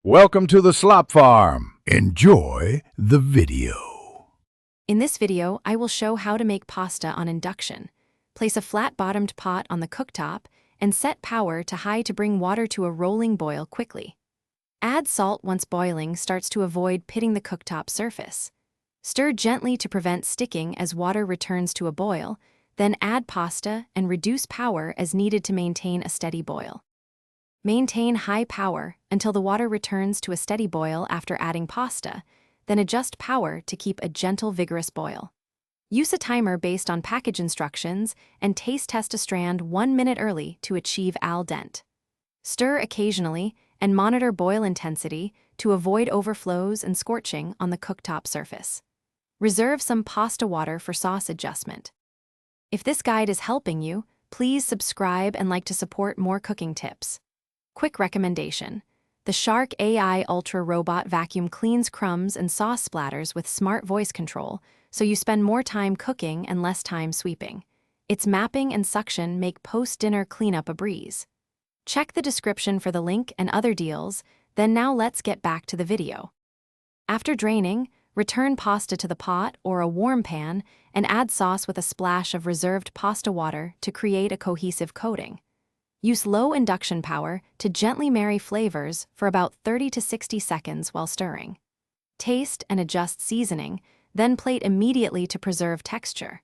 Welcome to the Slop Farm. Enjoy the video. In this video, I will show how to make pasta on induction. Place a flat-bottomed pot on the cooktop and set power to high to bring water to a rolling boil quickly. Add salt once boiling starts to avoid pitting the cooktop surface. Stir gently to prevent sticking as water returns to a boil, then add pasta and reduce power as needed to maintain a steady boil. Maintain high power until the water returns to a steady boil after adding pasta, then adjust power to keep a gentle, vigorous boil. Use a timer based on package instructions and taste test a strand 1 minute early to achieve al dente. Stir occasionally and monitor boil intensity to avoid overflows and scorching on the cooktop surface. Reserve some pasta water for sauce adjustment. If this guide is helping you, please subscribe and like to support more cooking tips. Quick recommendation: the Shark AI Ultra Robot Vacuum cleans crumbs and sauce splatters with smart voice control, so you spend more time cooking and less time sweeping. Its mapping and suction make post-dinner cleanup a breeze. Check the description for the link and other deals, then now let's get back to the video. After draining, return pasta to the pot or a warm pan and add sauce with a splash of reserved pasta water to create a cohesive coating. Use low induction power to gently marry flavors for about 30 to 60 seconds while stirring. Taste and adjust seasoning, then plate immediately to preserve texture.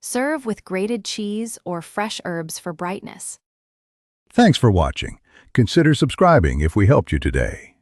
Serve with grated cheese or fresh herbs for brightness. Thanks for watching. Consider subscribing if we helped you today.